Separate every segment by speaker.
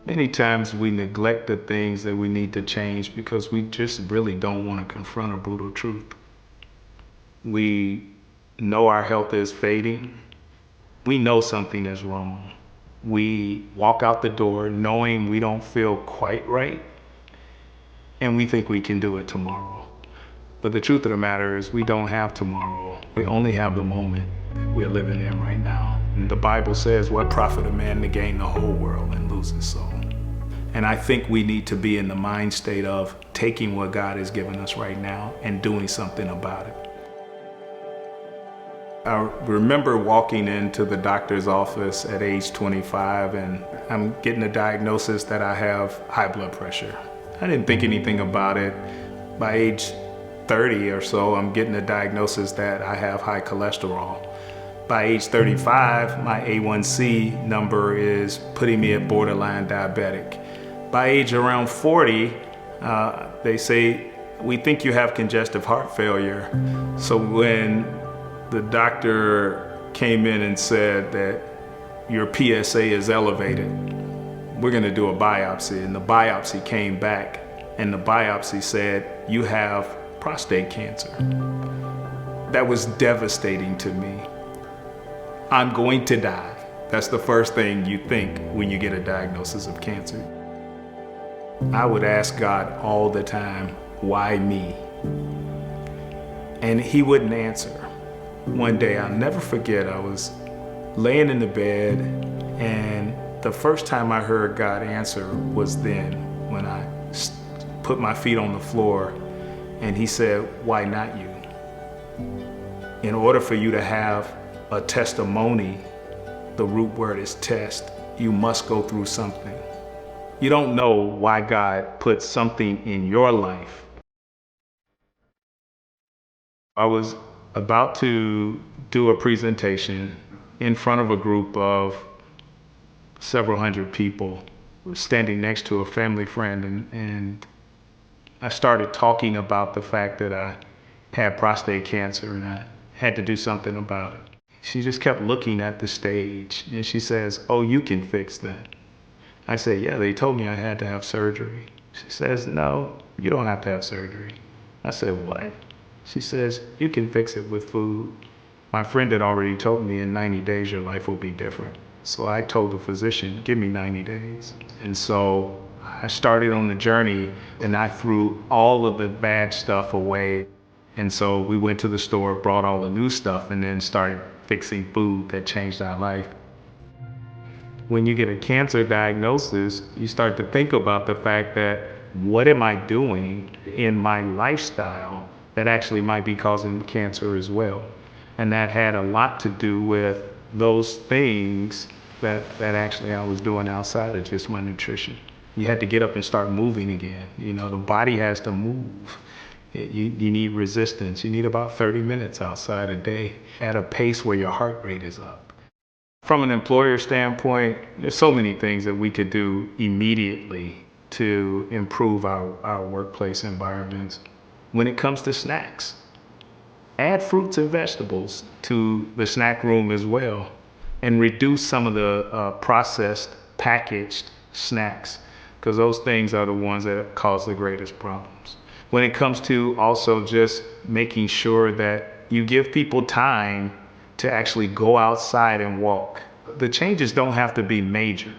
Speaker 1: Many times we neglect the things that we need to change because we just really don't want to confront a brutal truth. We know our health is fading. We know something is wrong. We walk out the door knowing we don't feel quite right, and we think we can do it tomorrow. But the truth of the matter is we don't have tomorrow. We only have the moment we're living in right now. And the Bible says, what profit a man to gain the whole world and lose his soul? And I think we need to be in the mind state of taking what God has given us right now and doing something about it. I remember walking into the doctor's office at age 25 and I'm getting a diagnosis that I have high blood pressure. I didn't think anything about it. By age 30 or so, I'm getting a diagnosis that I have high cholesterol. By age 35, my A1C number is putting me at borderline diabetic. By age around 40, they say, we think you have congestive heart failure. So when the doctor came in and said that your PSA is elevated, we're gonna do a biopsy. And the biopsy came back and the biopsy said, you have prostate cancer. That was devastating to me. I'm going to die. That's the first thing you think when you get a diagnosis of cancer. I would ask God all the time, why me? And he wouldn't answer. One day, I'll never forget, I was laying in the bed and the first time I heard God answer was then when I put my feet on the floor and he said, why not you? In order for you to have a testimony, the root word is test, you must go through something. You don't know why God put something in your life. I was about to do a presentation in front of a group of several hundred people, standing next to a family friend, and I started talking about the fact that I had prostate cancer and I had to do something about it. She just kept looking at the stage and she says, oh, you can fix that. I said, yeah, they told me I had to have surgery. She says, no, you don't have to have surgery. I said, what? She says, you can fix it with food. My friend had already told me in 90 days your life will be different. So I told the physician, give me 90 days. And so I started on the journey and I threw all of the bad stuff away. And so we went to the store, brought all the new stuff, and then started fixing food that changed our life. When you get a cancer diagnosis, you start to think about the fact that what am I doing in my lifestyle that actually might be causing cancer as well? And that had a lot to do with those things that actually I was doing outside of just my nutrition. You had to get up and start moving again. You know, the body has to move. You need resistance. You need about 30 minutes outside a day at a pace where your heart rate is up. From an employer standpoint, there's so many things that we could do immediately to improve our workplace environments. When it comes to snacks, add fruits and vegetables to the snack room as well, and reduce some of the processed, packaged snacks, because those things are the ones that cause the greatest problems. When it comes to also just making sure that you give people time to actually go outside and walk. The changes don't have to be major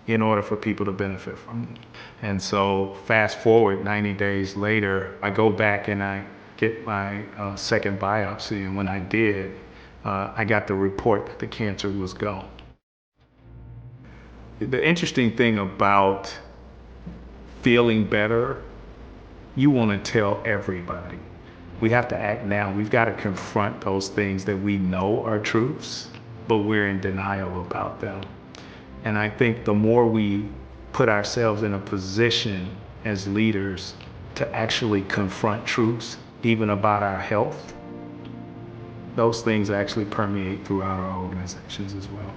Speaker 1: in order for people to benefit from them. And so fast forward 90 days later, I go back and I get my second biopsy. And when I did, I got the report that the cancer was gone. The interesting thing about feeling better, you want to tell everybody. We have to act now. We've got to confront those things that we know are truths, but we're in denial about them. And I think the more we put ourselves in a position as leaders to actually confront truths, even about our health, those things actually permeate throughout our organizations as well.